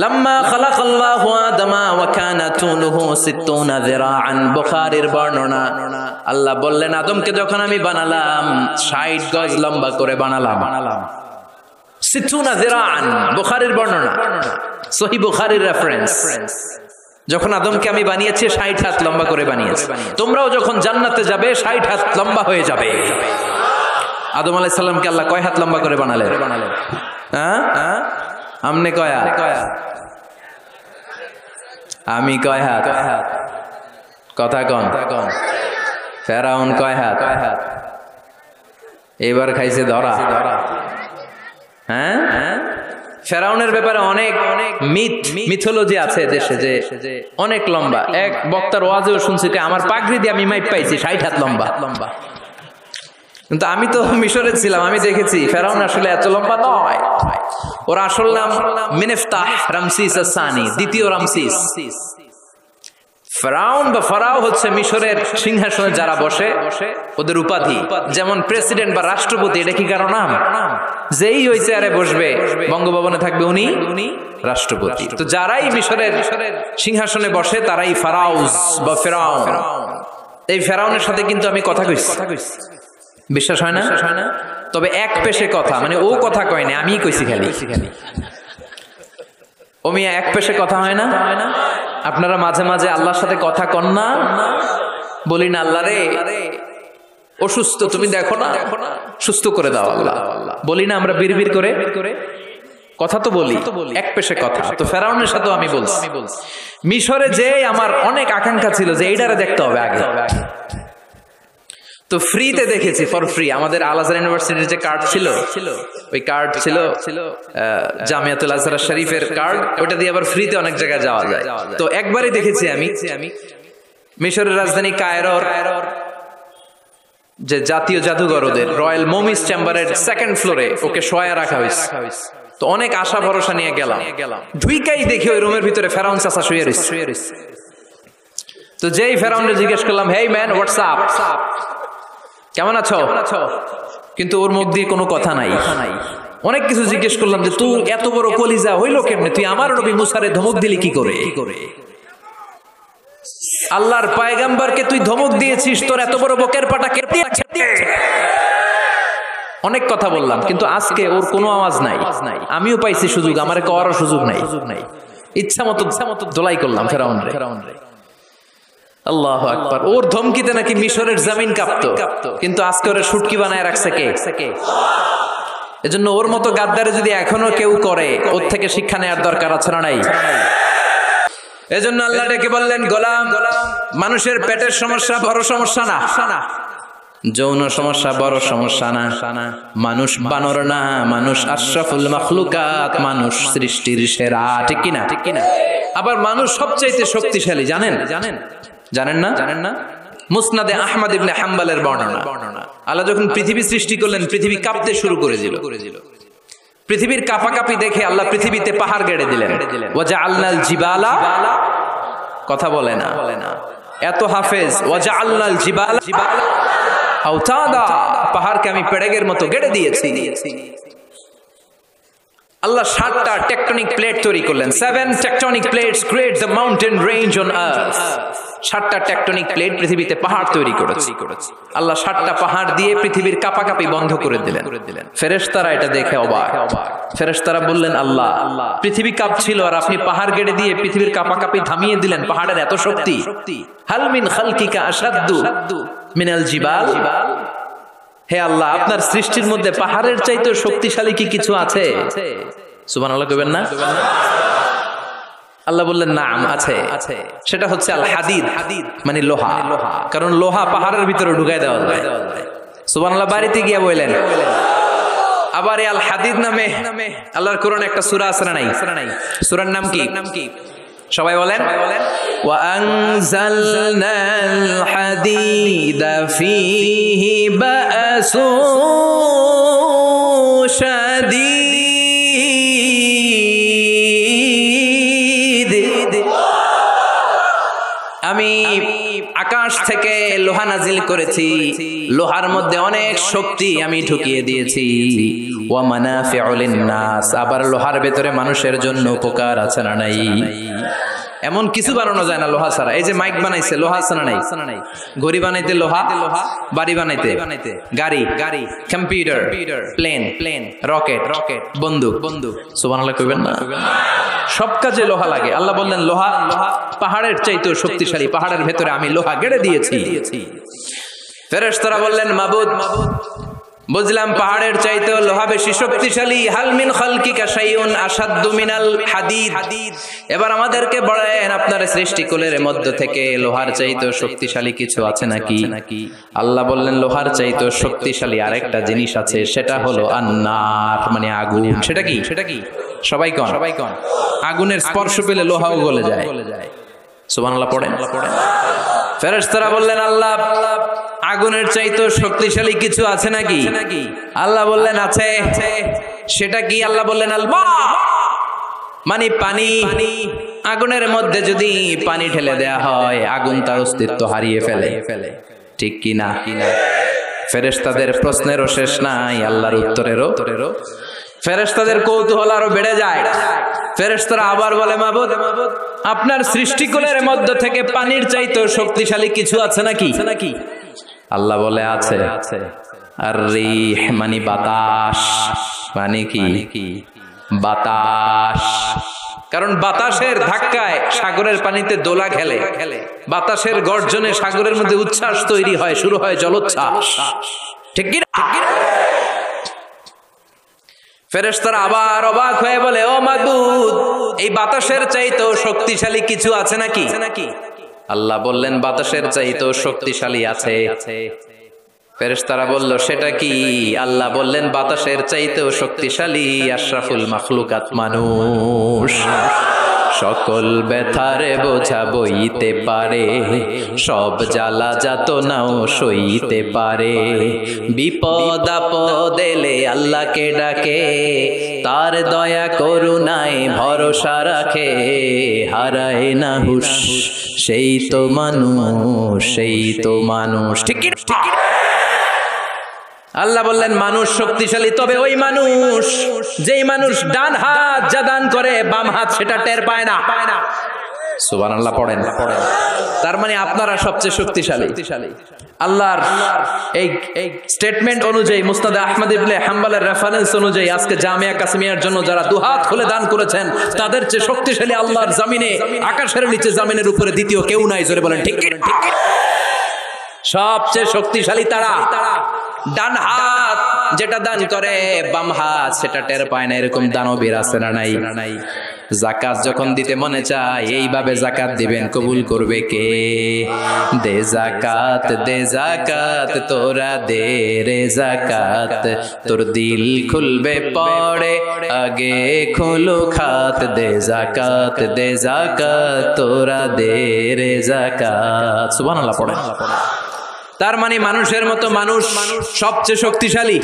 লাম্মা খালাকাল্লাহু আদামা ওয়া কানা তুলুহু 60 যিরাআন, বুখারীর বর্ণনা। আল্লাহ বললেন আদমকে যখন আমি বানালাম 60 গজ লম্বা করে বানালাম। 60 যিরাআন, বুখারীর বর্ণনা, সহিহ বুখারীর রেফারেন্স। যখন আদমকে আমি বানিয়েছি 60 হাত লম্বা করে বানিয়েছি। তোমরাও যখন জান্নাতে যাবে 60 হাত লম্বা হয়ে যাবে। আদম আলাইহিস সালামকে আল্লাহ কয় হাত লম্বা করে বানালেন? হ্যাঁ, আমনে কয় হাত? আমি কয় হাত? কথা কন। ফেরাউন কয় হাত? এবার খাইছে ধরা। হ্যাঁ, ফেরাউনের ব্যাপারে অনেক মিথোলজি আছে দেশে, যে অনেক লম্বা। এক বক্তার ওয়াজেও শুনছি আমার পাগড়ি দিয়ে আমি মাইপ পাইছি 60 হাত লম্বা। কিন্তু আমি তো মিশরে ছিলাম, আমি দেখেছি ফেরাউন আসলে এত লম্বা নয়। ওর আসল নাম মিনেফতাহ রামসিস আস-সানি, দ্বিতীয় রামসিস। ফেরাউন বা ফারাও হচ্ছে মিশরের সিংহাসনে যারা বসে ওদের উপাধি। যেমন প্রেসিডেন্ট বা রাষ্ট্রপতি, এটা কি কারো নাম? যেই ওই চেয়ারে বসবে বঙ্গভবনে থাকবে উনি রাষ্ট্রপতি। তো যারাই মিশরের সিংহাসনে বসে তারাই ফারাউস বা ফেরাউন। এই ফেরাউনের সাথে কিন্তু আমি কথা কইছি, বিশ্বাস হয় না? তবে এক পেশে কথা, মানে ও কথা কয় না, আমি কইছি খালি। ও মিয়া এক পেশে কথা হয় না? আপনারা মাঝে মাঝে আল্লাহর সাথে কথা কন না? বলি না আল্লাহ রে অসুস্থ, তুমি দেখো না, সুস্থ করে দাও আল্লাহ। বলি না আমরা বিড়বিড় করে কথা? তো বলি, এক পেশে কথা। তো ফেরাউনের সাথেও আমি বলছি। মিশরে যে আমার অনেক আকাঙ্ক্ষা ছিল যে এইটারে দেখতে হবে আগে, তো ফ্রিতে দেখেছি, ফর ফ্রি। আমাদের আল আজহার ইউনিভার্সিটির যে কার্ড ছিল, ওই কার্ড ছিল জামিয়াতুল আজহার শরীফের কার্ড, ওটা দিয়ে আবার ফ্রিতে অনেক জায়গায় যাওয়া যায়। তো একবারই দেখেছি আমি মিশরের রাজধানী কায়রোর যে জাতীয় জাদুঘর, ওদের রয়্যাল মোমিস চেম্বারের 2nd ফ্লোরে ওকে শোয়া রাখা হয়েছে। তো অনেক আশা ভরসা নিয়ে গেলাম, ঢুইকাই দেখি ওই রুমের ভিতরে ফেরাউন চাচা শুয়ে রয়েছে। তো যেই ফেরাউনকে জিজ্ঞেস করলাম, হেই ম্যান, হোয়াটস আপ, কেমন আছো? কিন্তু ওর মুখ দিয়ে কোনো কথা নাই। অনেক কিছু জিজ্ঞেস করলাম যে তুই এত বড় কলিজা হইলো কেমনে, তুই আমার নবী মুসারে ধমক দিলি কি করে? আল্লাহর পয়গম্বরকে তুই ধমক দিয়েছিস, তোর এত বড় বকের পাটা কেটে। অনেক কথা বললাম, কিন্তু আজকে ওর কোনো আওয়াজ নাই। আমিও পাইছি সুযোগ, আমার করার সুযোগ নাই। ইচ্ছা মতো দোলাই করলাম ফেরাউন রে। আল্লাহু আকবার। ওর ধমকিতে নাকি মিশরের জমিন কাঁপতো, কিন্তু আজকে ওরা শুটকি বানায় রাখছে কে? এজন্য ওর মতো গাদ্দারে যদি এখনো কেউ করে, ওর থেকে শিক্ষা নেওয়ার দরকার আছে না নাই? এজন্য আল্লাহ ডেকে বললেন, গোলাম, মানুষের পেটের সমস্যা বড় সমস্যা না, যৌন সমস্যা বড় সমস্যা না। মানুষ বানর না, মানুষ আশরাফুল মাখলুকাত, মানুষ সৃষ্টির সেরা, ঠিক কিনা? আবার মানুষ সবচাইতে শক্তিশালী, জানেন না? মুসনাদে আহমদ ইবনে হাম্বলের বর্ণনা, আল্লাহ যখন পৃথিবী সৃষ্টি করলেন, পৃথিবী কাঁপতে শুরু করেছিল। পৃথিবীর কাঁপাকাঁপি দেখে আল্লাহ পৃথিবীতে পাহাড় গেড়ে দিলেন। ওয়াজআলনাল জিবালা, কথা বলে না এত হাফেজ, ওয়াজআলনাল জিবালা আওতাদা, পাহাড়কে আমি পেড়েগের মতো গেড়ে দিয়েছি। আল্লাহ 7টা টেকটনিক প্লেট তৈরি করলেন। 7 tectonic plates create the mountain range on earth. 7টা টেকটনিক প্লেট পৃথিবীতে পাহাড় তৈরি করেছে। আল্লাহ 7টা পাহাড় দিয়ে পৃথিবীর কাঁপাকাঁপি বন্ধ করে দিলেন। ফেরেশতারা এটা দেখে অবাক। ফেরেশতারা বললেন, আল্লাহ, পৃথিবী কাঁপছিল আর আপনি পাহাড় গেড়ে দিয়ে পৃথিবীর কাঁপাকাঁপি থামিয়ে দিলেন। পাহাড়ের এত শক্তি। হাল মিন খালকিকা আশাদ্দু মিনাল জিবাল। হে আল্লাহ, আপনার সৃষ্টির মধ্যে পাহাড়ের চাইতে শক্তিশালী কি কিছু আছে? সুবহানাল্লাহ কইবেন না? আল্লাহ বললেন, নাম আছে। সেটা হচ্ছে আল হাদিদ, মানে লোহা। কারণ লোহা পাহাড়ের ভিতরে ঢুকাই দেওয়া যায়। সুবহানাল্লাহ বাড়িতে গিয়া বললেন। আবার এই আল হাদিদ নামে আল্লাহর কোরআনে একটা সূরা আছে না নাই? সূরার নাম কি? সবাই বলেন, ওয়া আনজালনাল হাদিদা ফীহি বাসুন শাদীদ। আমি আকাশ থেকে লোহা নাজিল করেছি, লোহার মধ্যে অনেক শক্তি আমি ঢুকিয়ে দিয়েছি। ওয়া মানাফিউ লিন-নাস, আবার লোহার ভেতরে মানুষের জন্য উপকার আছে না নাই? এমন কিছু বানানো যায় না লোহা ছাড়া। এই যে মাইক বানাইছে লোহা আছে না নাই? ঘড়ি বানাইতে লোহা, বাড়ি বানাইতে গাড়ি, কম্পিউটার, প্লেন, রকেট, বন্দুক। সুবহানাল্লাহ কইবেন না? সব কাজে লোহা লাগে। আল্লাহ বললেন লোহা পাহাড়ের চাইতেও শক্তিশালী, পাহাড়ের ভেতরে আমি লোহা গেড়ে দিয়েছি। ফেরেশতারা বললেন মাবুদ, বুঝলাম পাহাড়ের চাইতেও লোহা বেশি শক্তিশালী। হাল মিন খালকিকা শাইউন আশাদ্দু মিনাল হাদিদ, এবার আমাদেরকে বলেন আপনার সৃষ্টিকুলের মধ্য থেকে লোহার চাইতেও শক্তিশালী কিছু আছে নাকি? আল্লাহ বললেন লোহার চাইতেও শক্তিশালী আরেকটা জিনিস আছে, সেটা হলো আন্নার, মানে আগুন। সেটা কি? সবাই কোন আগুনের স্পর্শ পেলে লোহাও গলে যায়। সুবহানাল্লাহ পড়েন। ফেরেশতারা বললেন আল্লাহ আগুনের চাইতেও শক্তিশালী কিছু আছে নাকি? আল্লাহ বললেন আছে। সেটা কি? আল্লাহ বললেন আল মা, মানে পানি। আগুনের মধ্যে যদি পানি ঢেলে দেয়া হয় আগুন তার অস্তিত্ব হারিয়ে ফেলে, ঠিক কি না? ফেরেশতাদের প্রশ্নেরও শেষ নাই, আল্লাহর উত্তরেরও। ফেরেশতাদের কৌতূহল আরো বেড়ে যায়। ফেরেশতারা আবার বলে মাবুদ, আপনার সৃষ্টিকুলের মধ্য থেকে পানির চাইতেও শক্তিশালী কিছু আছে নাকি? আল্লাহ বলে আছে। আর রিহ মানে বাতাস, মানে কি? বাতাস। কারণ বাতাসের ধাক্কায় সাগরের পানিতে দোলা খেলে, বাতাসের গর্জনে সাগরের মধ্যে উচ্ছ্বাস তৈরি হয়, শুরু হয় জলোচ্ছ্বাস, ঠিক কি না? ফেরেশতারা আবার অবাক হয়ে বলে ও মাবুদ, এই বাতাসের চাইতেও শক্তিশালী কিছু আছে নাকি? আল্লাহ বললেন বাতাসের চাইতেও শক্তিশালী আছে। ফেরেশতারা বলল সেটা কি? আল্লাহ বললেন বাতাসের চাইতেও শক্তিশালী আশরাফুল মাখলুকাত মানুষ। সকল ব্যথার বোঝা বইতে পারে, সব জ্বালা যাতনাও সইতে পারে। বিপদ আপদ এলে আল্লাহকে ডাকে, তার দয়া করুণায় ভরসা রাখে। হারায় না হুশ সেই তো মানুষ, ঠিক কি? আল্লাহ বললেন মানুষ শক্তিশালী, তবে ওই মানুষ যেই মানুষ ডান হাত যা দান করে বাম হাত সেটা টের পায় না। সুবহানাল্লাহ পড়েন। তার মানে আপনারা সবচেয়ে শক্তিশালী। আল্লাহর এই স্টেটমেন্ট অনুযায়ী মুসনাদ আহমদ ইবনে হাম্বলের রেফারেন্স অনুযায়ী আজকে জামিয়া কাসিমিয়ার জন্য যারা দুহাত খুলে দান করেছেন তাদের চেয়ে শক্তিশালী আল্লাহর জমিনে, আকাশের নিচে জমিনের উপরে দ্বিতীয় কেউ নাই। জোরে বলেন ঠিক কি? সবচেয়ে শক্তিশালী তারা। ডান হাত যেটা দান করে বাম হাত সেটা টের পায় না, এরকম দানবীর আছে না নাই? যাকাত যখন দিতে মনে চায় এইভাবে যাকাত দিবেন, কবুল করবে কে? দে যাকাত তোরা দে রে যাকাত, তোর দিল খুলবে পড়ে আগে খোলো খাত। দে যাকাত তোরা দে রে যাকাত। সুবহানাল্লাহ পড়েন। তার মানে মানুষের মতো মানুষ সবচেয়ে শক্তিশালী।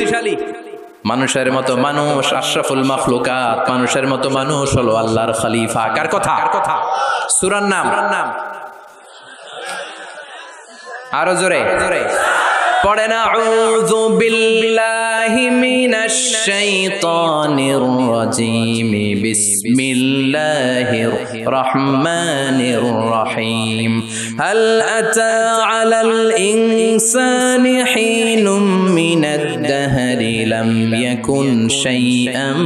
মানুষের মতো মানুষ আশরাফুল মাখলুকাত, মানুষের মতো মানুষ হলো আল্লাহর খলিফা। কার কথা? সূরার নাম আরো জোরে পড়েন। আউযু বিল্লাহি মিনাশ শাইতানির রাজীম, বিসমিল্লাহির রহমানির রহিম। হাল আতা আলাল ইনসানি হিনুম মিনাদ দাহরি লাম ইয়াকুন শাইআম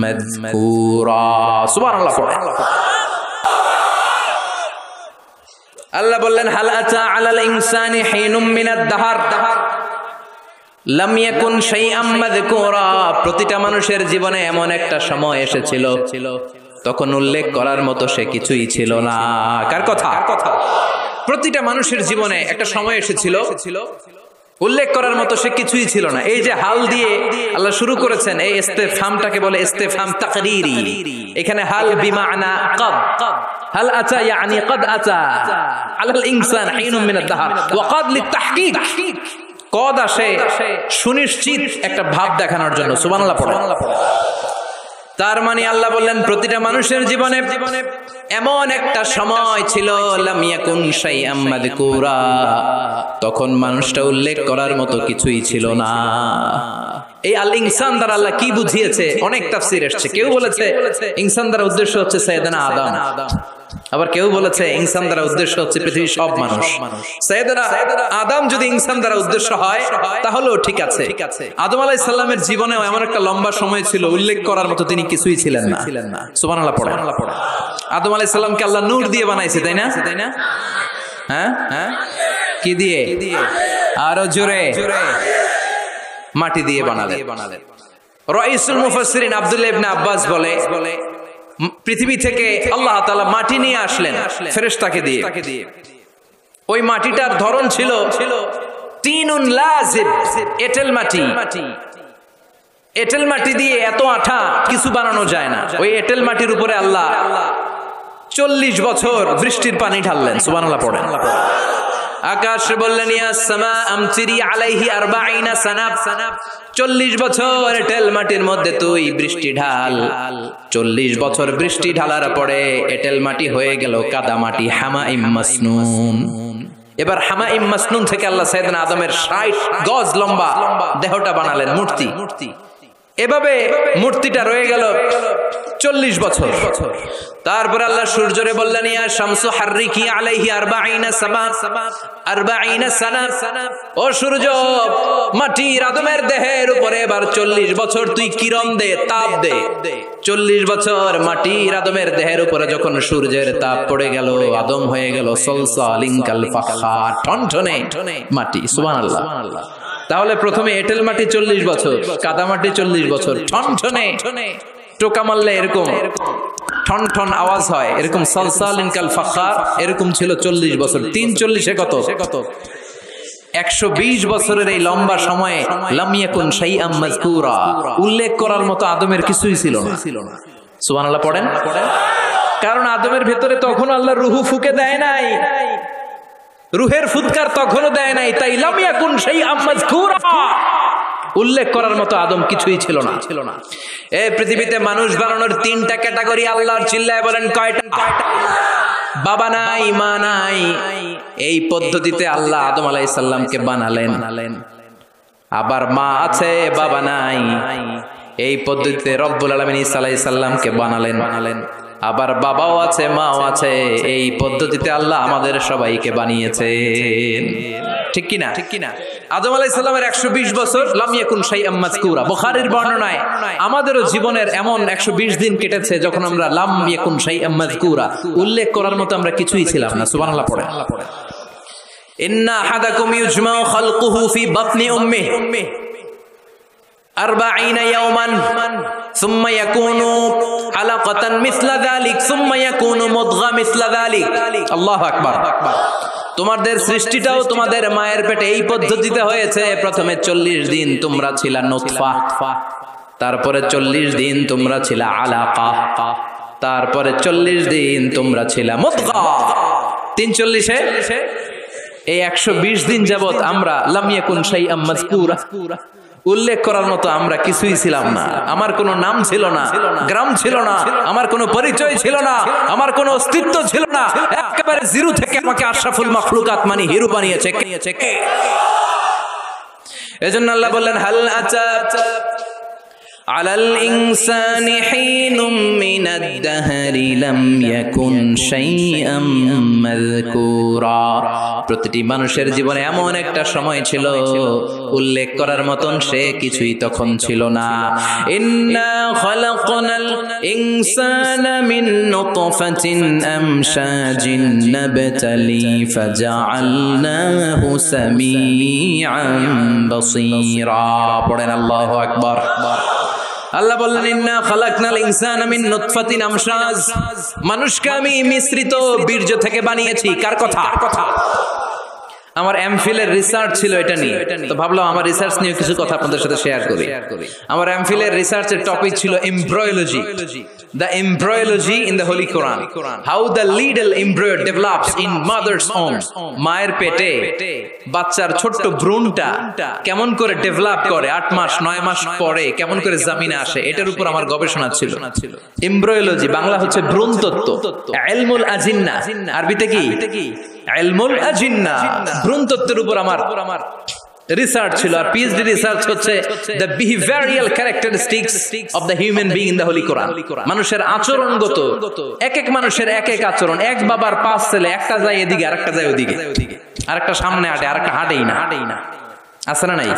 মাযকুরা। সুবহানাল্লাহ। আল্লাহ বললেন হাল আতা আলাল ইনসানি হিনুম মিনাদ দাহর লাম ইয়াকুন শাইআম মাযকুরা। প্রতিটা মানুষের জীবনে এমন একটা সময় এসেছিল তখন উল্লেখ করার মতো সে কিছুই ছিল না। কার কথা? প্রতিটা মানুষের জীবনে একটা সময় এসেছিল উল্লেখ করার মতো সে কিছুই ছিল না। এই যে হাল দিয়ে আল্লাহ শুরু করেছেন, এই ইস্তেফহামটাকে বলে ইস্তেফহাম তাকরীরি। এখানে হাল বিমানা কদ, হাল আতা ইয়ানি কদ আতা আলাল ইনসান হিনুম মিনাদ দাহর ওয়া কদ লিতাহকিক। কদ আসে সুনিশ্চিত একটা ভাব দেখানোর জন্য। সুবহানাল্লাহ পড়ো। তার মানে আল্লাহ বললেন প্রতিটা মানুষের জীবনে এমন একটা সময় ছিল লাম ইয়াকুন শাইআম মাযকুরা, তখন মানুষটা উল্লেখ করার মতো কিছুই ছিল না। এই আল ইনসান দ্বারা আল্লাহ কি বুঝিয়েছে? অনেক তাফসীর এসেছে। কেউ বলেছে ইনসান দ্বারা উদ্দেশ্য হচ্ছে সাইয়েদনা আদম, আবার কেউ বলেছে ইনসান দ্বারা উদ্দেশ্য হচ্ছে পৃথিবীর সব মানুষ। সাইয়েদনা আদম যদি ইনসান দ্বারা উদ্দেশ্য হয় তাহলেও ঠিক আছে। আদম আলাইহিস সালামের জীবনেও এমন একটা লম্বা সময় ছিল উল্লেখ করার মতো তিনি কিছুই ছিলেন না। সুবহানাল্লাহ পড়েন। আদম আলাইহিস সালামকে আল্লাহ নূর দিয়ে বানাইছে, তাই না? হ্যাঁ হ্যাঁ, কি দিয়ে? আরো জোরে, মাটি দিয়ে বানালেন। রাইসুল মুফাসসিরিন আব্দুল্লাহ ইবনে আব্বাস বলে পৃথিবী থেকে আল্লাহ তাআলা মাটি নিয়ে আসলেন ফেরেশতাকে দিয়ে। ওই মাটিটার ধরন ছিল তিনুন লাজিব, এঁটেল মাটি। এঁটেল মাটি দিয়ে এত আঠা কিছু বানানো যায় না। ওই এঁটেল মাটির উপরে আল্লাহ 40 বছর বৃষ্টির পানি ঢাললেন। সুবহানাল্লাহ পড়েন। আকাশ বললেন ইয়া সামা আমতিরি আলাইহি 40 সানা, 40 বছর এঁটেল মাটির মধ্যে তুই বৃষ্টি ঢাল। 40 বছর বৃষ্টি ঢালার পরে এঁটেল মাটি হয়ে গেল কাদা মাটি, হামাইম মাসনুন। এবার হামাইম মাসনুন থেকে আল্লাহ সাইয়েদনা আদমের 60 গজ লম্বা দেহটা বানালেন, মূর্তি। এভাবে মূর্তিটা রয়ে গেল 40 বছর। তারপর আল্লাহ সূর্যরে বললেন ইয়া শামসু হাররিকি আলাইহি 40 সানা, ও সূর্য মাটির আদমের দেহের উপরে এবার 40 বছর তুই কিরণ দে, তাপ দে। 40 বছর মাটির আদমের দেহের উপরে যখন সূর্যের তাপ পড়ে গেল, আদম হয়ে গেল সলসালিন কাল ফাখার, টনটনে মাটি। সুবহানাল্লাহ। তাহলে প্রথমে এঁটেল মাটি 40 বছর, কাদা মাটি 40 বছর, ঠনঠনে টোকা মারলে এরকম ঠন ঠন আওয়াজ হয়, এরকম সালসালিন কাল ফাখার, এরকম ছিল 40 বছর। 3 40 কত? 120 বছরের এই লম্বা সময়ে লাম ইয়াকুন শাইআম মাযকুরা, উল্লেখ করার মতো আদমের কিছুই ছিল না। সুবহানাল্লাহ পড়েন। কারণ আদমের ভেতরে তখন আল্লাহ রূহ ফুঁকে দেয় নাই, রুহের ফুৎকার তখনও দেয় নাই, তাই লাম ইয়াকুন শাইআম মাযকুরা, উল্লেখ করার মতো আদম কিছুই ছিল না। এই পৃথিবীতে মানুষ বানানোর 3টা ক্যাটাগরি আল্লাহর, চিল্লায় বলেন কয়টা? বাবা নাই, মা নাই। এই পদ্ধতিতে আল্লাহ আদম আলাইহিস সালামকে বানালেন। আবার মা আছে, বাবা নাই। এই পদ্ধতিতে রব্বুল আলামিন ঈসা আলাইহিস সালামকে বানালেন। আবার বাবাও আছে, মাও আছে। এই পদ্ধতিতে আল্লাহ আমাদের সবাইকে বানিয়েছেন। ঠিক কিনা? আদম আলাইহিস সালামের 120 বছর লাম ইয়াকুন শাইআম মাযকুরা। বুখারীর বর্ণনায় আমাদেরও জীবনের এমন 120 দিন কেটেছে যখন আমরা লাম ইয়াকুন শাইআম মাযকুরা, উল্লেখ করার মতো আমরা কিছুই ছিলাম না। সুবহানাল্লাহ পড়েন। ইন্না আহাদাকুম ইউজমাউ খালকুহু ফি বাতনি উম্মিহি 40 ইয়াওমান সুম্মা ইয়াকুনু আলাকাতান মিসলা যালিক সুম্মা ইয়াকুনু মুদগা মিসলা যালিক। আল্লাহু আকবার। তোমাদের সৃষ্টিটাও তোমাদের মায়ের পেটে এই পদ্ধতিতে হয়েছে। প্রথমে 40 দিন তোমরা ছিলা নুতফা, তারপরে 40 দিন তোমরা ছিলা আলাকা, তারপরে 40 দিন তোমরা ছিলা মুদগা। 340-এ এই 120 দিন যাবত আমরা লাম ইয়াকুন শাইআম মাযকুরা, উল্লেখ করার মতো আমরা কিছুই ছিলাম না। আমার কোনো নাম ছিল না, গ্রাম ছিল না, আমার কোনো পরিচয় ছিল না, আমার কোনো অস্তিত্ব ছিল না। একেবারে জিরো থেকে আমাকে আশরাফুল মাখলুকাত মানে হিরো বানিয়েছে কে? এজন্য আল্লাহ বললেন হাল আতা আলাল ইনসানি হিনুম মিনাদ দাহরি লাম ইয়াকুন শাইআম মাযকুরা। প্রতিটি মানুষের জীবনে এমন একটা সময় ছিল উল্লেখ করার মতন সে কিছুই তখন ছিল না। ইন্না খালাকনাল ইনসানা মিন নুতফাতিন আমশাজিন নাবতালি ফাজআলনাহু সামিআন বাসীরা। পড়েন আল্লাহু আকবার। আল্লাহ বললেন ইন্না খালাকনাল ইনসানা মিন নুতফাতিন আমশাজ, মানুষকে আমি মিশ্রিত বীর্য থেকে বানিয়েছি। কার কথা? আমার এমফিল এর রিসার্চ ছিল এটা নিয়ে, তো ভাবলাম আমার রিসার্চ নিয়ে কিছু কথা আপনাদের সাথে শেয়ার করি। আমার এমফিল এর রিসার্চের টপিক ছিল embryology, the embryology in the holy Quran, how the little embryo develops in mother's womb. মায়ের পেটে বাচ্চার ছোট্ট ভ্রূণটা কেমন করে ডেভেলপ করে 8 মাস 9 মাস পরে কেমন করে জমিনে আসে, এটার উপর আমার গবেষণা ছিল। এমব্রয়োলজি বাংলা হচ্ছে ভ্রূণতত্ত্ব, ইলমুল আজিন্না আরবিতে কি ইলমুল আজিন্না, ভ্রূণতত্ত্বের উপর আমার রিসার্চ ছিল। আর পিএইচডি রিসার্চ হচ্ছে the behavioural characteristics of the human being in the holy Quran. মানুষের আচরণগত, এক এক মানুষের এক এক আচরণ। এক বাবার 5 ছেলে, একটা যায় এদিকে আরেকটা যায় ওদিকে, আরেকটা সামনে হাঁটে আরেকটা হাঁটেই না। আছে না নাই?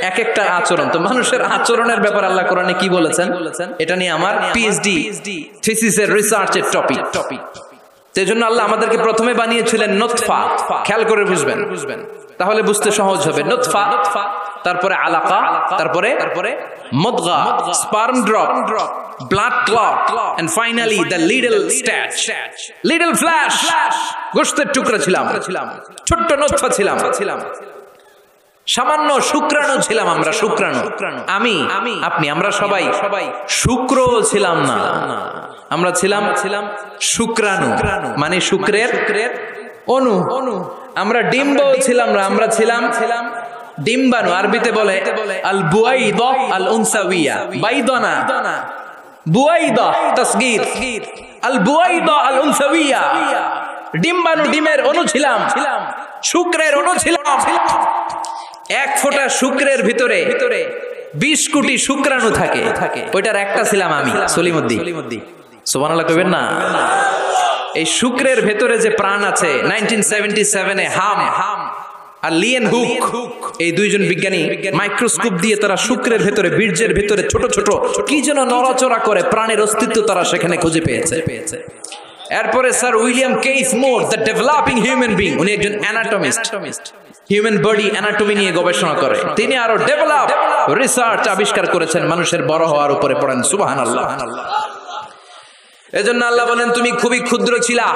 এক একটা আচরণ। তো মানুষের আচরণের ব্যাপার আল্লাহ কোরআনে কি বলেছেন, এটা নিয়ে আমার পিএইচডি থিসিসের রিসার্চের টপিক। সেজন্য আল্লাহ আমাদেরকে প্রথমে বানিয়েছিলেন নুতফা। খেয়াল করে বুঝবেন, তাহলে বুঝতে সহজ হবে। নুতফা, তারপরে আলাকা, তারপরে মুদগা, sperm drop, blood clot, and finally the little stitch, little flesh. গোশতের টুকরা ছিলাম, ছোট্ট নুতফা ছিলাম, সামান্য শুক্রাণু ছিলাম আমরা, শুক্রাণু। আমি, আপনি, আমরা সবাই শুক্র ছিলাম না, আমরা ছিলাম শুক্রাণু, মানে শুক্রের অণু। আমরা ডিম্ব ছিলাম না, আমরা ছিলাম ডিম্বাণু। আরবিতে বলে আল বুয়াইদা আল উনসাউইয়া, বাইদানা বুয়াইদা তাসগীর, আল বুয়াইদা আল উনসাউইয়া। ডিম্বাণু, ডিমের অণু ছিলাম, শুক্রের অণু ছিলাম। এক ফোঁটা শুক্রের ভিতরে 20 কোটি শুক্রাণু থাকে, ওইটার একটা ছিলাম আমি, সলিমুদ্দিন। সুবহানাল্লাহ কইবেন না? এই শুক্রের ভেতরে যে প্রাণ আছে, 1977 এ হাম আর লিয়েন হুক, এই দুইজন বিজ্ঞানী মাইক্রোস্কোপ দিয়ে তারা শুক্রের ভেতরে, বীর্যের ভেতরে ছোট ছোট কি যেন নড়াচড়া করে, প্রাণের অস্তিত্ব তারা সেখানে খুঁজে পেয়েছে। এরপরে sir William case more, the developing human being, উনি একজন অ্যানাটমিস্ট, হিউম্যান বডি অ্যানাটমি নিয়ে গবেষণা করে। তিনি আরো ডেভেলপ রিসার্চ আবিষ্কার করেছেন মানুষের বড় হওয়ার উপরে। পড়েন সুবহানাল্লাহ। এজন্য আল্লাহ বলেন তুমি খুবই ক্ষুদ্র ছিলা,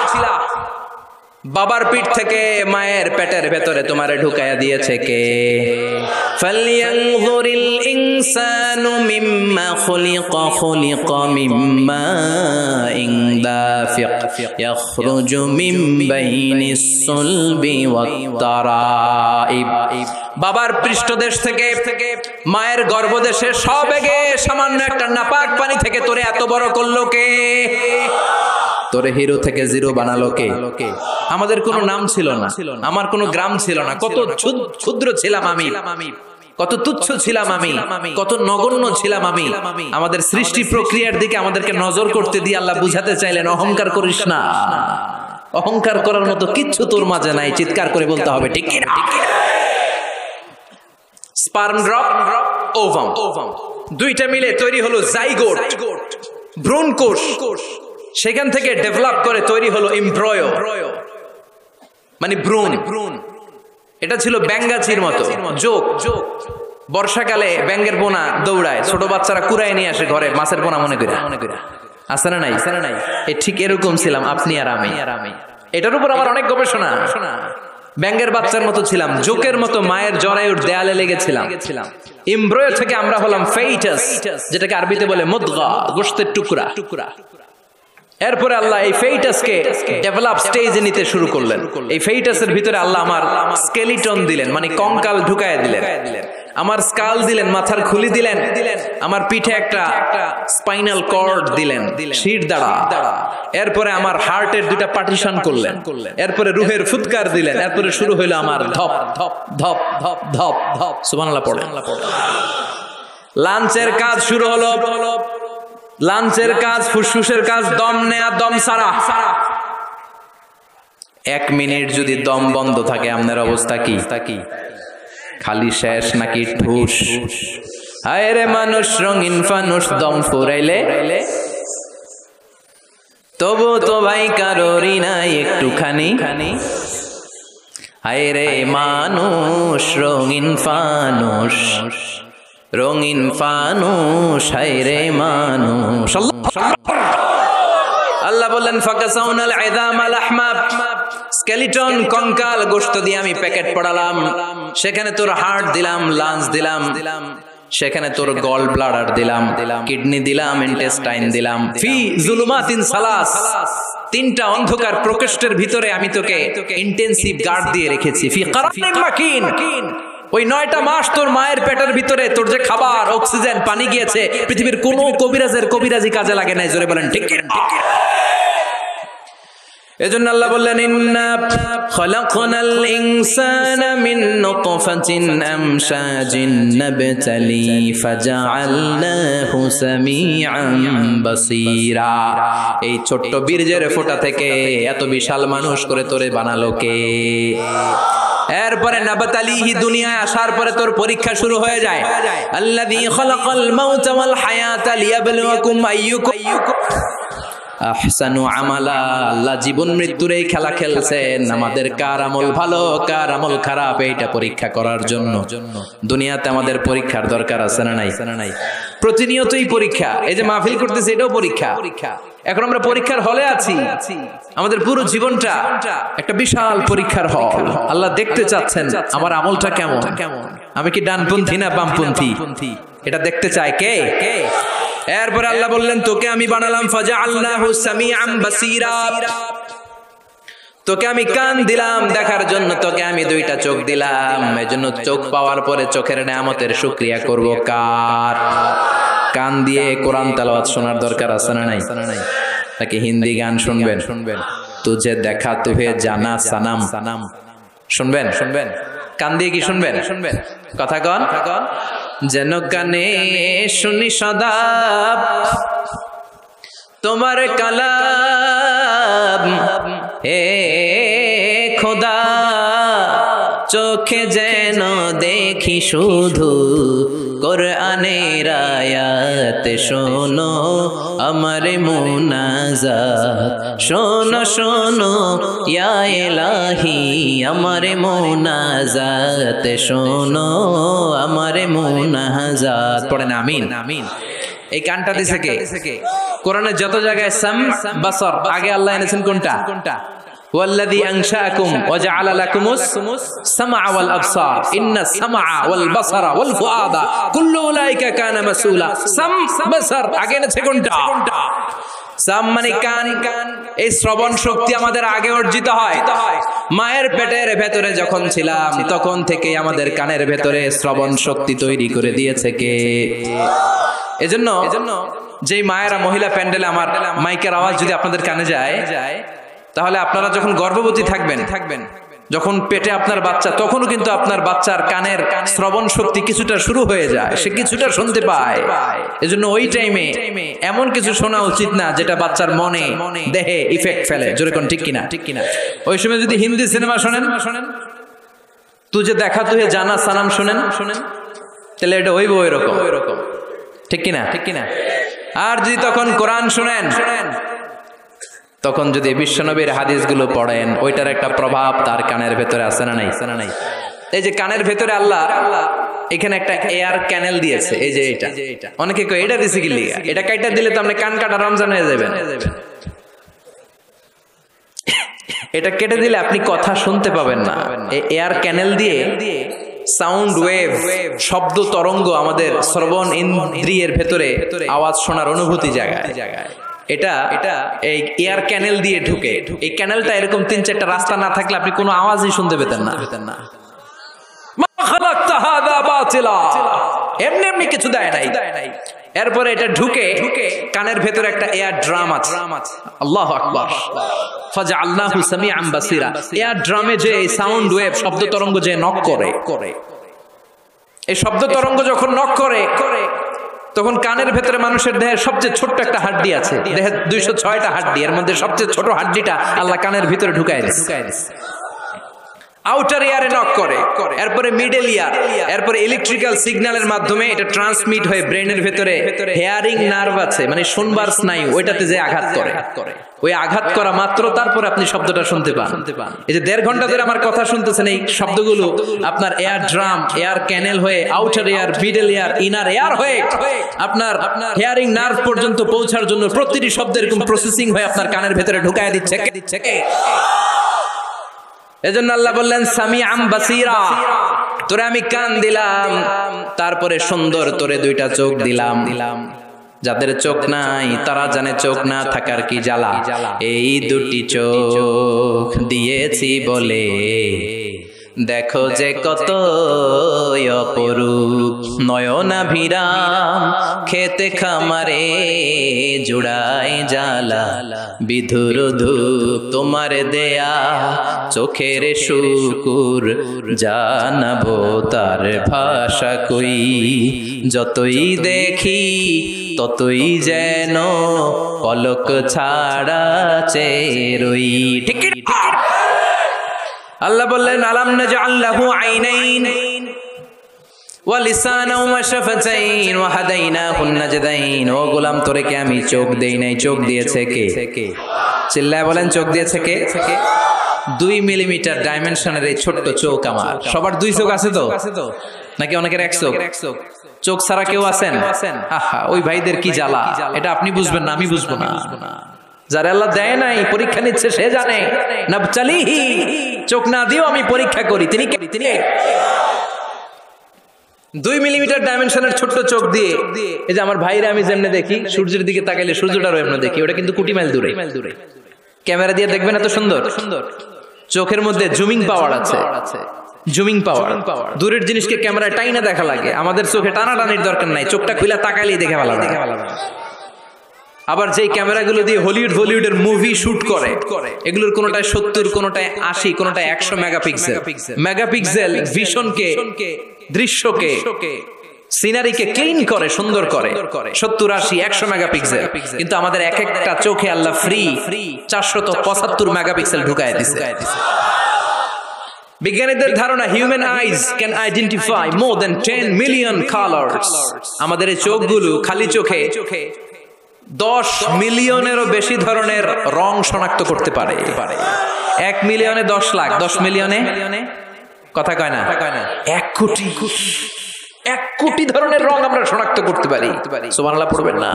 বাবার পিঠ থেকে মায়ের পেটের ভেতরে তোমারে ঢুকায়া দিয়েছে কে? ফালইয়ানযুরিল ইনসানু মিম্মা খুলিকা, খুলিকা মিম্মা ইন দাফিক ইয়াখরুজু মিন বাইনিস সুলবি ওয়াত তারাইব। বাবার পৃষ্ঠদেশ থেকে, মায়ের গর্ভদেশে সবেগে সামান্য একটা নাপাক পানি থেকে তোরে এত বড় করলো কে? তোরে হিরো থেকে জিরো বানালো কে? আমাদের কোনো নাম ছিল না, আমার কোনো গ্রাম ছিল না। কত ক্ষুদ্র ছিলাম আমি, কত তুচ্ছ ছিলাম আমি, কত নগণ্য ছিলাম আমি। আমাদের সৃষ্টি প্রক্রিয়ার দিকে আমাদেরকে নজর করতে দিয়ে আল্লাহ বুঝাতে চাইলেন অহংকার করিস না, অহংকার করার মতো কিচ্ছু তোর মাঝে নাই। চিৎকার করে বলতে হবে ঠিক কি না? স্পার্ম ড্রপ, ওভাম, দুইটা মিলে তৈরি হলো জাইগোট, ভ্রূণ কোষ। সেখান থেকে ডেভেলপ করে তৈরি হলো এমব্রয়ো, মানে ভ্রূণ। এটা ছিল ব্যাঙ্গাচির মতো যোগ। বর্ষাকালে ব্যাঙ্গের পোনা দৌড়ায়, ছোট বাচ্চারা কুড়ায় নিয়ে আসে ঘরে মাছের পোনা মনে করে। আছে না নাই? এই ঠিক এরকম ছিলাম আপনি আর আমি। এটার উপর আমার অনেক গবেষণা। ব্যাঙ্গের বাচ্চার মতো ছিলাম, জোকের মতো মায়ের জরায়ুর দেয়ালে লেগেছিলাম। এমব্রয়ো থেকে আমরা হলাম ফেইটাস, যেটাকে আরবিতে বলে মুদগা, গোশতের টুকরা। এরপরে আল্লাহ এই ফেইটাসকে ডেভেলপ স্টেজে নিতে শুরু করলেন। এই ফেইটাসের ভিতরে আল্লাহ আমার স্কেলিটন দিলেন, মানে কঙ্কাল ঢুকায় দিলেন। আমার স্কাল দিলেন, মাথার খুলি দিলেন। আমার পিঠে একটা স্পাইনাল কর্ড দিলেন, শির দাঁড়া। এরপরে আমার হার্টের দুটা পার্টিশন করলেন। এরপরে রুহের ফুৎকার দিলেন। এরপরে শুরু হইলো আমার ধপ ধপ ধপ ধপ ধপ ধপ। সুবহানাল্লাহ পড়ে। লাঞ্চের কাজ শুরু হলো। লাঞ্চের কাজ, ফুসফুসের কাজ, দম নেয়া, দম সারা। 1 মিনিট যদি দম বন্ধ থাকে আপনার অবস্থা কি? খালি শেষ নাকি ঠুস? হায় রে মানুষ রঙিন ফানুষ, দম ফুরাইলে তবু তো ভাই কারোরই নাই একটুখানি। হায় রে মানুষ রঙিন ফানুষ, রঙিন ফানুষ, হায় রে মানুষ। আল্লাহ বললেন ফাকাসাউনাল ইযামা লাহমা, স্কেলিটন কঙ্কাল গোশত দিয়ে আমি প্যাকেট পড়ালাম, সেখানে তোর হার্ট দিলাম, লাঞ্চ দিলাম, সেখানে তোর গল ব্লাডার দিলাম, কিডনি দিলাম, ইন্টেস্টাইন দিলাম। ফি জুলুমাতিন সালাস, তিনটা অন্ধকার প্রকোষ্ঠের ভিতরে আমি তোকে ইন্টেনসিভ গার্ড দিয়ে রেখেছি। ফি কারানিন মাকিন, ওই 9টা মাস তোর মায়ের পেটের ভিতরে তোর যে খাবার, অক্সিজেন, পানি গিয়েছে, পৃথিবীর কোনো কবিরাজি কাজে লাগে নাই। জোরে বলেন ঠিক কি? এজন্য আল্লাহ বললেন, ইন্না খলাকনাল ইনসানা মিন নুতফাতিন আমশাজিন নাবতালি ফাজআলনাহু সামিআন বাসীরা। এই ছোট্ট বীর্যের ফোঁটা থেকে এত বিশাল মানুষ করে তোরে বানালো কে? এরপরে নাবতালিহি, দুনিয়ায় আসার পরে তোর পরীক্ষা শুরু হয়ে যায়। আল্লাযী খলাকাল মাউতা ওয়াল হায়াতা লিয়াবলুয়াকুম আইয়ুকুম আহসানু আমালা। আল্লাহ জীবন মৃত্যুর এই খেলা খেলছেন, আমাদের কার আমল ভালো কার আমল খারাপ এইটা পরীক্ষা করার জন্য। দুনিয়াতে আমাদের পরীক্ষার দরকার আছে না নাই? প্রতিনিয়তই পরীক্ষা। এই যে মাহফিল করতেছি, এটাও পরীক্ষা। এখন আমরা পরীক্ষার হলে আছি। আমাদের পুরো জীবনটা একটা বিশাল পরীক্ষার হল। আল্লাহ দেখতে চাচ্ছেন আমার আমলটা কেমন, আমি কি ডানপন্থী না বামপন্থী, এটা দেখতে চায় কে? এরপরে আল্লাহ বললেন, তোকে আমি বানালাম ফাজআলনাহু সামিআন বাসীরা, তোকে আমি কান দিলাম দেখার জন্য, তোকে আমি 2টা চোখ দিলাম। এজন্য চোখ পাওয়ার পরে চোখের নেয়ামতের শুকরিয়া করব কার? কান দিয়ে কোরআন তেলাওয়াত শোনার দরকার আছে না নাই? নাকি হিন্দি গান শুনবেন? তুঝে দেখা তুহে জানা সানাম শুনবেন? কান দিয়ে কি শুনবেন? কথা কন। যেন কানে শুনি সদা তোমার কালাম, হে খোদা চোখে যেন দেখি শুধু কোরআনের আয়াত। শোনো আমার মুনাজাত, শোনো শোনো ইয়া ইলাহি আমার মুনাজাত, শোনো আমার মুনাজাত। পড়েন আমিন। এই কানটা দিছে কে? কোরআনের যত জায়গায় সাম বাসার, আগে আল্লাহ এনেছেন কোনটা? ওয়াল্লাযী আনশাআকুম ওয়া জাআলা লাকুমুস সামআ ওয়াল আবসার ইন্নাস সামআ ওয়াল বাসারা ওয়াল ফুআদা কুল্লু উলাইকা কানা মাসউলা। সাম বাসার আগে এনেছে কোনটা? সাম মানে কান। এই শ্রবণ শক্তি আমাদের আগে অর্জিত হয়। মায়ের পেটের ভেতরে যখন ছিলাম তখন থেকে আমাদের কানের ভেতরে শ্রবণ শক্তি তৈরি করে দিয়েছে কে? এজন্য যেই মায়েরা মহিলা প্যান্ডেলে আমার মাইকের আওয়াজ যদি আপনাদের কানে যায়, তাহলে আপনারা যখন গর্ভবতী থাকবেন, যখন পেটে আপনার বাচ্চা, তখনও কিন্তু আপনার বাচ্চার কানের শ্রবণ শক্তি কিছুটা শুরু হয়ে যায়, সে কিছুটা শুনতে পায়। এজন্য ওই টাইমে এমন কিছু শোনা উচিত না যেটা বাচ্চার মনে দেহে ইফেক্ট ফেলে। জোরে কোন ঠিক কিনা? ওই সময় যদি হিন্দি সিনেমা শোনেন, তুঝে দেখা তুহে জানা সানাম শোনেন, তাহলে এটা হইব ওইরকম। ঠিক কিনা? আর যদি তখন কোরআন শুনেন, তখন যদি বিশ্বনবীর হাদিসগুলো পড়েন, ওইটার একটা প্রভাব তার কানের ভেতরে আছে না নাই? এই যে কানের ভেতরে আল্লাহ এখানে একটা এয়ার ক্যানেল দিয়েছে, এই যে এটা। অনেকে কয় এটা দিছে কি লিগা? এটা কাইটা দিলে তো আপনি কান কাটা রমজান হয়ে যাবেন। এটা কেটে দিলে আপনি কথা শুনতে পাবেন না। এই এয়ার ক্যানেল দিয়ে সাউন্ড ওয়েভ, শব্দ তরঙ্গ আমাদের শ্রবণ ইন্দ্রিয়ের ভেতরে আওয়াজ শোনার অনুভূতি জায়গায়। এটা এই এয়ার ক্যানেল দিয়ে ঢুকে। এই ক্যানেলটা এরকম 3-4টা রাস্তা না থাকলে আপনি কোনো আওয়াজই শুনতে পেতেন না। এমনি কিছু দেয় নাই। এরপরে এটা ঢুকে কানের ভেতরে একটা এয়ার ড্রাম আছে। আল্লাহু আকবার। ফাজআলনাহু সামিআন বাসীরা। এয়ার ড্রামে যে সাউন্ড ওয়েভ, শব্দ তরঙ্গ যে নক করে, এই শব্দ তরঙ্গ যখন নক করে, তখন কানের ভেতরে মানুষের দেহের সবচেয়ে ছোট্ট একটা হাড্ডি আছে। দেহের 206টা হাড্ডি, এর মধ্যে সবচেয়ে ছোট হাড্ডিটা আল্লাহ কানের ভিতরে ঢুকায় দিয়েছে। আউটার ইয়ারে নক করে, এরপরে মিডল ইয়ার, এরপরে ইলেকট্রিক্যাল সিগন্যালের মাধ্যমে এটা ট্রান্সমিট হয়ে ব্রেনের ভেতরে হেয়ারিং নার্ভ আছে, মানে শুনবার স্নায়ু, ওইটাতে যে আঘাত করে, ওই আঘাত করা মাত্র তারপরে আপনি শব্দটা শুনতে পান। এই যে 1.5 ঘন্টা ধরে আমার কথা শুনতেছেন, এই শব্দগুলো আপনার এয়ার ড্রাম, এয়ার ক্যানেল হয়ে outer air, middle air, inner air হয়ে আপনার হেয়ারিং নার্ভ পর্যন্ত পৌঁছার জন্য প্রতিটি শব্দ এরকম প্রসেসিং হয়ে আপনার কানের ভেতরে ঢুকায় দিচ্ছে। এজন্য আল্লাহ বললেন সামিআম বাসীরা, তোরে আমি কান দিলাম, তারপরে সুন্দর তোরে দুইটা চোখ দিলাম। যাদের চোখ নাই তারা জানে চোখ না থাকার কি জ্বালা। এই দুটি চোখ দিয়েছি বলে দেখো যে কত অপরূপ, নয়নাভিরাম খেতে খামারে জুড়াই জ্বালা, বিধুর ধূপ তোমার দেয়া চোখের শুকুর, জানাবো তার ভাষা কই, যতই দেখি ততই যেন পলক ছাড়া চেরই। ঠিক আল্লাহ বললেন আলাম নাজআল লাহু আইনাইন ওয়া লিসানাও ওয়া শাফাতাইন ওয়া হাদাইনাহুন নাজদাইন। ও গোলাম তোরে কে আমি চোখ দেই নাই, চোখ দিয়েছে কে? চিল্লায় বলেন চোখ দিয়েছে কে? 2 মিলিমিটার ডাইমেনশনের এই ছোট্ট চোখ আমার। সবার 2 চোখ আছে তো নাকি অনেকের 1 চোখ? চোখ ছাড়া কেউ আছেন? আহা ওই ভাইদের কি জ্বালা, এটা আপনি বুঝবেন না, আমি বুঝবো না। যারা আল্লাহ দেয় নাই পরীক্ষা নিচ্ছে সে জানে। নাবতালিহি, চোখ না দিও আমি পরীক্ষা করি। তিনি 2 মিলিমিটার ডাইমেনশনের ছোট্ট চোখ দিয়ে এই যে আমার ভাইরা আমি যেমনে দেখি, সূর্যের দিকে তাকাইলে সূর্যটারও এমন দেখি, ওটা কিন্তু কোটি মাইল দূরে। ক্যামেরা দিয়ে দেখবেন এত সুন্দর। চোখের মধ্যে জুমিং পাওয়ার আছে, জুমিং পাওয়ার। দূরের জিনিসকে ক্যামেরায় টাইনা দেখা লাগে, আমাদের চোখে টানাটানির দরকার নাই, চোখটা খুলে তাকাইলেই দেখে ভালো লাগে। আবার যেই ক্যামেরাগুলো দিয়ে হলিউড বলিউডের মুভি শুট করে, এগুলোর কোনোটায় 70, কোনোটায় 80, কোনোটায় 100 মেগাপিক্সেল ভিশনকে, দৃশ্যকে, সিনারিকে ক্লিন করে, সুন্দর করে। 70, 80, 100 মেগাপিক্সেল। কিন্তু আমাদের এক একটা চোখে আল্লাহ ফ্রি 475 মেগাপিক্সেল ঢুকায় দিছে। বিজ্ঞানীদের ধারণা human eyes can identify more than 10 million colours. আমাদের এই চোখগুলো খালি চোখে 10 মিলিয়নেরও বেশি ধরনের রং শনাক্ত করতে পারে। 1 মিলিয়নে 10 লাখ, 10 মিলিয়নে কথা কয় না, 1 কোটি, 1 কোটি ধরনের রং আমরা শনাক্ত করতে পারি। সুবহানাল্লাহ পড়বেন না?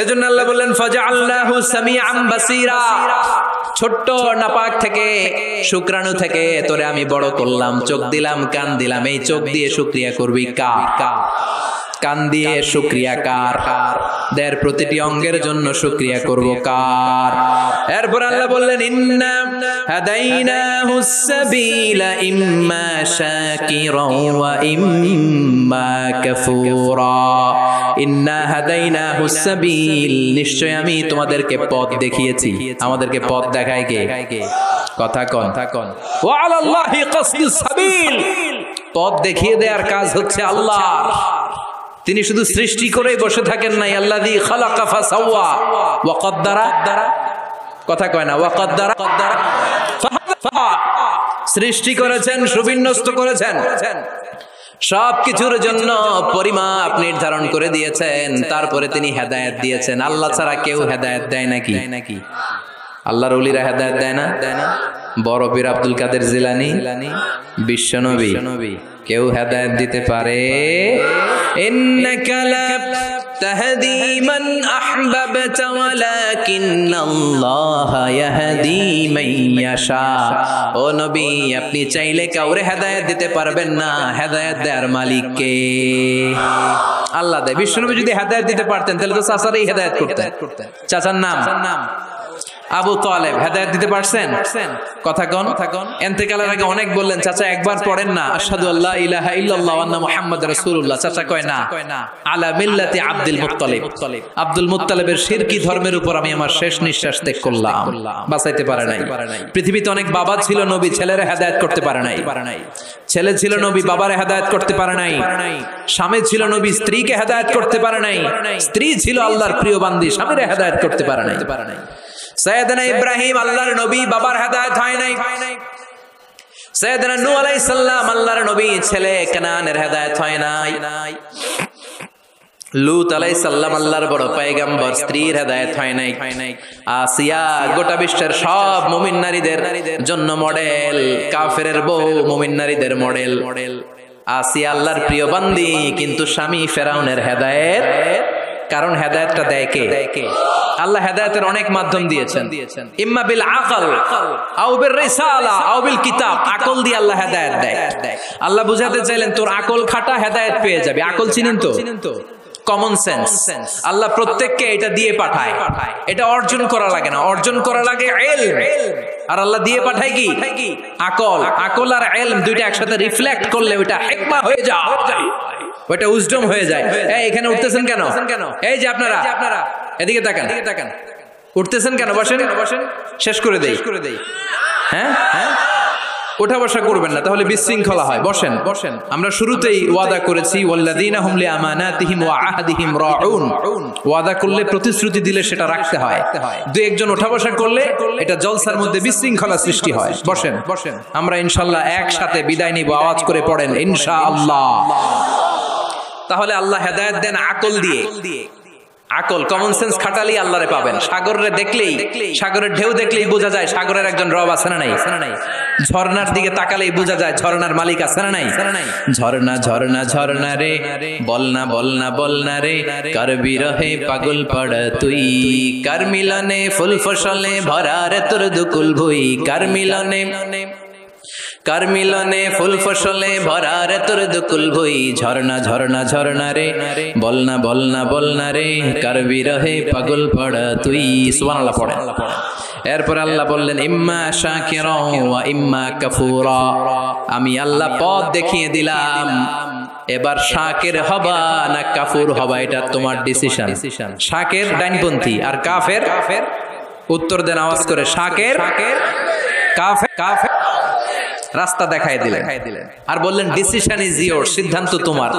এজন্য আল্লাহ বললেন ফাজআলনাহু সামিআম বাসীরা, ছোট্ট নাপাক থেকে, শুক্রাণু থেকে তোরে আমি বড় করলাম, চোখ দিলাম, কান দিলাম। এই চোখ দিয়ে শুকরিয়া করবি কার? কান দিয়ে শুকরিয়া কার? দেহের প্রতিটি অঙ্গের জন্য শুকরিয়া করব কার? এরপর আল্লাহ বললেন ইন্না হাদাইনাহুস সাবিলা ইম্মা শাকিরাও ওয়া ইম্মা কাফুরা। ইন্না হাদাইনাহুস সাবিল, নিশ্চয় আমি তোমাদেরকে পথ দেখিয়েছি। আমাদেরকে পথ দেখায় কে? কথা কন। ওয়া আলাল্লাহি কাসদুস সাবিল, পথ দেখিয়ে দেওয়ার কাজ হচ্ছে আল্লাহর। তিনি শুধু সৃষ্টি করেই বসে থাকেন নাই। আল্লাযী খালাকা ফাসাওয়া ওয়া কদ্দারা, কথা কয় না, ওয়া কদ্দারা, সৃষ্টি করেছেন, সুবিন্যস্ত করেছেন, সবকিছুর জন্য পরিমাপ নির্ধারণ করে দিয়েছেন। তারপরে তিনি হেদায়েত দিয়েছেন। আল্লাহ ছাড়া কেউ হেদায়েত দেয় নাকি? আল্লাহর ওলিরা হেদায়েত দেয় না? বড় পীর আব্দুল কাদের জিলানী, বিশ্বনবী, কেউ হেদায়েত দিতে পারে? ইন্নাকা লা তাহদি মান আহবাবতা ওয়ালাকিন্নাল্লাহা ইয়াহদি মান ইয়াশা। ও নবী, আপনি চাইলে কাউরে হেদায়েত দিতে পারবেন না, হেদায়েত দেওয়ার মালিক কে? আল্লাহ দেয়। বিশ্বনবী যদি হেদায়েত দিতে পারতেন তাহলে তো চাচারই হেদায়েত করতেন। চাচার নাম আবু তালেব, হেদায়েত দিতে পারছেন? কথা কন। ইন্তেকালের আগে অনেক বললেন চাচা একবার পড়েন না আশহাদু আল্লা ইলাহা ইল্লাল্লাহ ওয়া আন্না মুহাম্মাদুর রাসূলুল্লাহ। চাচা কয় না, আলা মিল্লাতি আব্দুল মুত্তালিব, আব্দুল মুত্তালিবের শিরকি ধর্মের উপর আমি আমার শেষ নিঃশ্বাস ত্যাগ করলাম। বাঁচাইতে পারে নাই। পৃথিবীতে অনেক বাবা ছিল নবী, ছেলেরা হেদায়েত করতে পারে নাই। ছেলে ছিল নবী, বাবারে হেদায়েত করতে পারে নাই। স্বামী ছিল নবী, স্ত্রীকে হেদায়েত করতে পারে নাই। স্ত্রী ছিল আল্লাহর প্রিয় বান্দি, স্বামীরে হেদায়েত করতে পারে নাই। সাইয়েদনা ইব্রাহিম আল্লাহর নবী, বাবার হেদায়েত হয় নাই। সাইয়েদনা নূহ আলাইহিস সালাম আল্লাহর নবী, ছেলে কানানের হেদায়েত হয় নাই। লূত আলাইহিস সালাম আল্লাহর বড় পয়গম্বর, স্ত্রীর হেদায়েত হয় নাই। আসিয়া গোটা বিশ্বের সব মুমিন নারীদের জন্য মডেল, কাফেরের বউ মুমিন নারীদের মডেল। আসিয়া আল্লাহর প্রিয় বান্দি, কিন্তু স্বামী ফেরাউনের হেদায়েত। কারণ হেদায়েতটা দেয় কে? আল্লাহ হেদায়েতের অনেক মাধ্যম দিয়েছেন। ইম্মা বিল আকল আও বির রিসালা আও বিল কিতাব, আকল দিয়ে আল্লাহ হেদায়েত দেয়। আল্লাহ বুঝাতে চাইলেন তোর আকল খাটা, হেদায়েত পেয়ে যাবে। আকল চিনেন তো, কমন সেন্স। আল্লাহ প্রত্যেককে এটা দিয়ে পাঠায়, এটা অর্জন করা লাগে না, অর্জন করা লাগে ইলম। আর আল্লাহ দিয়ে পাঠায় কি? আকল। আকল আর ইলম দুইটা একসাথে রিফ্লেক্ট করলে ওইটা হিকমা হয়ে যায়, ওইটা উইজডম হয়ে যায়। এই এখানে উঠতেছেন কেন? এই যে আপনারা এদিকে তাকান, উঠতেছেন কেন? বসেন, শেষ করে দেই। হ্যাঁ, ওঠা বসা করবেন না, তাহলে বিশৃঙ্খলা হয়। বসেন। আমরা শুরুতেই ওয়াদা করেছি ওয়াল্লাযীনা হুম লিআমানাতিহিম ওয়া আহদিহিম রাউন। ওয়াদা করলে, প্রতিশ্রুতি দিলে সেটা রাখতে হয়। দুই একজন ওঠা বসা করলে এটা জলসার মধ্যে বিশৃঙ্খলা সৃষ্টি হয়। বসেন। আমরা ইনশাআল্লাহ একসাথে বিদায় নিব। আওয়াজ করে পড়েন ইনশাআল্লাহ। তাহলে আল্লাহ হেদায়েত দেন আকল দিয়ে। আকল, কমন সেন্স খাটালেই আল্লাহরে পাবেন। সাগরে দেখলেই, সাগরের ঢেউ দেখলেই বোঝা যায় সাগরের একজন রব আছে না নাই? ঝর্ণার দিকে তাকালেই বোঝা যায় ঝর্ণার মালিক আছে না নাই? ঝর্ণা ঝর্ণা ঝর্ণা রে, বলনা বলনা বলনা রে, কার বিরহে পাগল পড় তুই, কার মিলনে ফুল ফসলে ভরা রে তোর দুকুল ভুই, কার মিলনে ফুল ফসলে ভরা রে তোর দুকুল ভুই, ঝর্ণা ঝর্ণা ঝর্ণা রে, বলনা বলনা বলনা রে, কার বিরহে পাগল পড় তুই। সুবহানাল্লাহ পড়েন। এরপর আল্লাহ বললেন ইম্মা শাকিরা ওয়া ইম্মা কাফুরা। আমি আল্লাহ পথ দেখিয়ে দিলাম, এবার শাকির হবা না কাফুর হবা এটা তোমার ডিসিশন। শাকির ডাইনপন্থী আর কাফের, উত্তর দেন আওয়াজ করে, শাকির কাফের। রাস্তা দেখাই দিলেন আর বললেন ডিসিশন ইজ ইয়োর, সিদ্ধান্ত তোমার।